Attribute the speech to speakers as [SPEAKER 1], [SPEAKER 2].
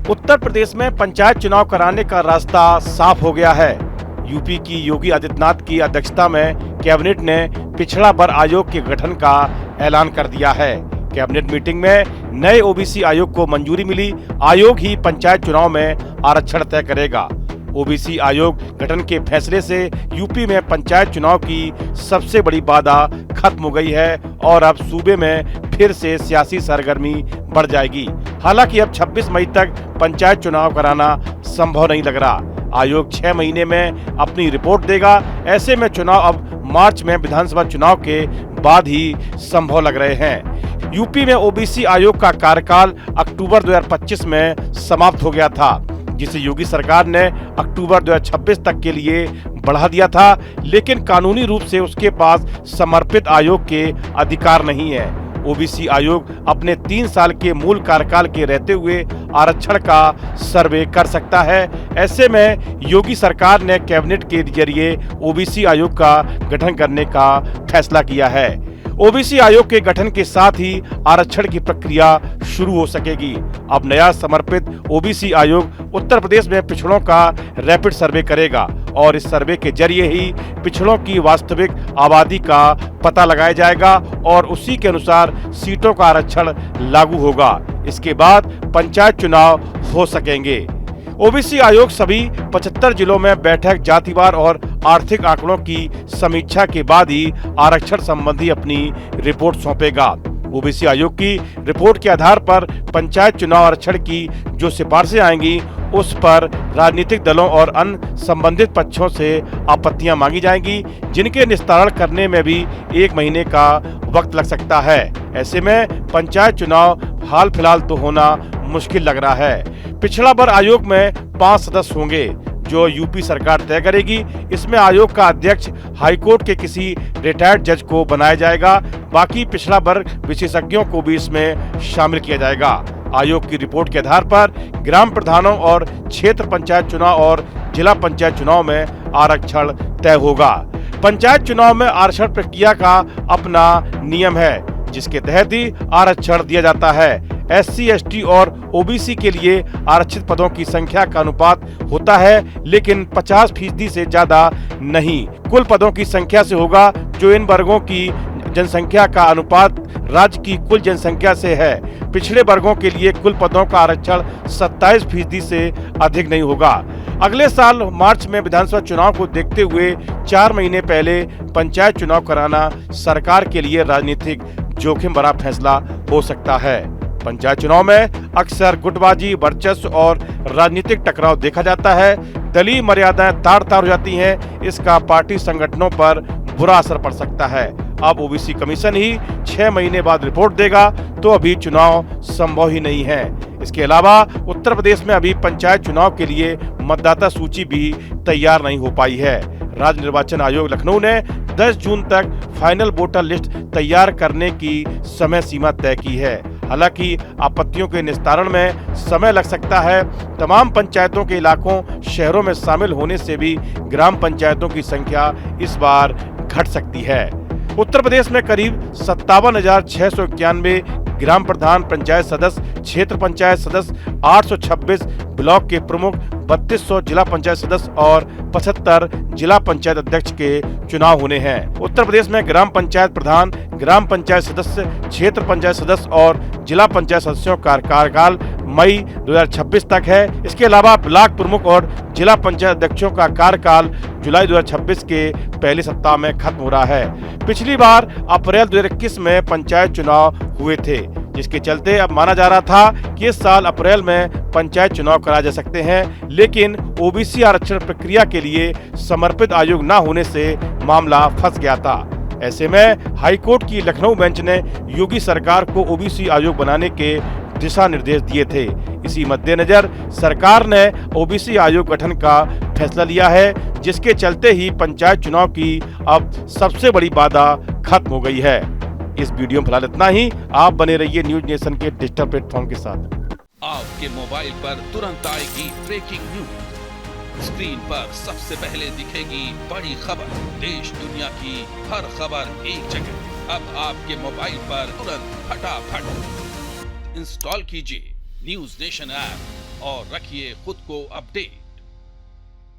[SPEAKER 1] उत्तर प्रदेश में पंचायत चुनाव कराने का रास्ता साफ हो गया है। यूपी की योगी आदित्यनाथ की अध्यक्षता में कैबिनेट ने पिछड़ा वर्ग आयोग के गठन का ऐलान कर दिया है। कैबिनेट मीटिंग में नए ओबीसी आयोग को मंजूरी मिली। आयोग ही पंचायत चुनाव में आरक्षण तय करेगा। ओबीसी आयोग गठन के फैसले से यूपी में पंचायत चुनाव की सबसे बड़ी बाधा खत्म हो गई है और अब सूबे में फिर से सियासी सरगर्मी बढ़ जाएगी। हालांकि अब 26 मई तक पंचायत चुनाव कराना संभव नहीं लग रहा। आयोग 6 महीने में अपनी रिपोर्ट देगा। ऐसे में चुनाव अब मार्च में विधानसभा चुनाव के बाद ही संभव लग रहे हैं। यूपी में ओबीसी आयोग का कार्यकाल अक्टूबर 2025 में समाप्त हो गया था, जिसे योगी सरकार ने अक्टूबर 2026 तक के लिए बढ़ा दिया था, लेकिन कानूनी रूप से उसके पास समर्पित आयोग के अधिकार नहीं है। ओबीसी आयोग अपने 3 साल के मूल कार्यकाल के रहते हुए आरक्षण का सर्वे कर सकता है। ऐसे में योगी सरकार ने कैबिनेट के जरिए ओबीसी आयोग का गठन करने का फैसला किया है। ओबीसी आयोग के गठन के साथ ही आरक्षण की प्रक्रिया शुरू हो सकेगी। अब नया समर्पित ओबीसी आयोग उत्तर प्रदेश में पिछड़ों का रैपिड सर्वे करेगा और इस सर्वे के जरिए ही पिछड़ों की वास्तविक आबादी का पता लगाया जाएगा और उसी के अनुसार सीटों का आरक्षण लागू होगा। इसके बाद पंचायत चुनाव हो सकेंगे। ओबीसी आयोग सभी 75 जिलों में बैठक, जातिवार और आर्थिक आंकड़ों की समीक्षा के बाद ही आरक्षण संबंधी अपनी रिपोर्ट सौंपेगा। ओबीसी आयोग की रिपोर्ट के आधार पर पंचायत चुनाव आरक्षण की जो सिफारिशें आएंगी, उस पर राजनीतिक दलों और अन्य संबंधित पक्षों से आपत्तियां मांगी जाएंगी, जिनके निस्तारण करने में भी 1 महीने का वक्त लग सकता है। ऐसे में पंचायत चुनाव हाल फिलहाल तो होना मुश्किल लग रहा है। पिछड़ा वर्ग आयोग में 5 सदस्य होंगे जो यूपी सरकार तय करेगी। इसमें आयोग का अध्यक्ष हाईकोर्ट के किसी रिटायर्ड जज को बनाया जाएगा। बाकी पिछड़ा वर्ग विशेषज्ञों को भी इसमें शामिल किया जाएगा। आयोग की रिपोर्ट के आधार पर ग्राम प्रधानों और क्षेत्र पंचायत चुनाव और जिला पंचायत चुनाव में आरक्षण तय होगा। पंचायत चुनाव में आरक्षण प्रक्रिया का अपना नियम है, जिसके तहत ही आरक्षण दिया जाता है। एससी, एसटी और ओबीसी के लिए आरक्षित पदों की संख्या का अनुपात होता है, लेकिन 50% से ज्यादा नहीं। कुल पदों की संख्या से होगा, जो इन वर्गों की जनसंख्या का अनुपात राज्य की कुल जनसंख्या से है। पिछड़े वर्गों के लिए कुल पदों का आरक्षण 27% से अधिक नहीं होगा। अगले साल मार्च में विधानसभा चुनाव को देखते हुए 4 महीने पहले पंचायत चुनाव कराना सरकार के लिए राजनीतिक जोखिम भरा फैसला हो सकता है। पंचायत चुनाव में अक्सर गुटबाजी, वर्चस्व और राजनीतिक टकराव देखा जाता है। दलीय मर्यादाएं तार-तार हो जाती हैं। इसका पार्टी संगठनों पर बुरा असर पड़ सकता है। अब ओबीसी कमीशन ही 6 महीने बाद रिपोर्ट देगा, तो अभी चुनाव संभव ही नहीं है। इसके अलावा उत्तर प्रदेश में अभी पंचायत चुनाव के लिए मतदाता सूची भी तैयार नहीं हो पाई है। राज्य निर्वाचन आयोग लखनऊ ने 10 जून तक फाइनल वोटर लिस्ट तैयार करने की समय सीमा तय की है। हालांकि आपत्तियों के निस्तारण में समय लग सकता है। तमाम पंचायतों के इलाकों, शहरों में शामिल होने से भी ग्राम पंचायतों की संख्या इस बार घट सकती है। उत्तर प्रदेश में करीब 57,691 ग्राम प्रधान, पंचायत सदस्य, क्षेत्र पंचायत सदस्य, 826 ब्लॉक के प्रमुख, 3200 जिला पंचायत सदस्य और 75 जिला पंचायत अध्यक्ष के चुनाव होने हैं। उत्तर प्रदेश में ग्राम पंचायत प्रधान, ग्राम पंचायत सदस्य, क्षेत्र पंचायत सदस्य और जिला पंचायत सदस्यों का कार्यकाल मई 2026 तक है। इसके अलावा ब्लॉक प्रमुख और जिला पंचायत अध्यक्षों का कार्यकाल जुलाई 2026 के पहले सप्ताह में खत्म हो रहा है। पिछली बार अप्रैल 2021 में पंचायत चुनाव हुए थे, जिसके चलते अब माना जा रहा था कि इस साल अप्रैल में पंचायत चुनाव कराए जा सकते हैं, लेकिन ओबीसी आरक्षण प्रक्रिया के लिए समर्पित आयोग न होने से मामला फंस गया था। ऐसे में हाईकोर्ट की लखनऊ बेंच ने योगी सरकार को ओबीसी आयोग बनाने के दिशा निर्देश दिए थे। इसी मद्देनजर सरकार ने ओबीसी आयोग गठन का फैसला लिया है, जिसके चलते ही पंचायत चुनाव की अब सबसे बड़ी बाधा खत्म हो गई है। इस वीडियो में फिलहाल इतना ही। आप बने रहिए न्यूज नेशन के डिजिटल प्लेटफॉर्म के साथ।
[SPEAKER 2] आपके मोबाइल पर तुरंत आएगी ब्रेकिंग न्यूज। स्क्रीन पर सबसे पहले दिखेगी बड़ी खबर। देश दुनिया की हर खबर एक जगह। अब आपके मोबाइल पर तुरंत फटाफट इंस्टॉल कीजिए न्यूज नेशन ऐप। और रखिए खुद को अपडेट।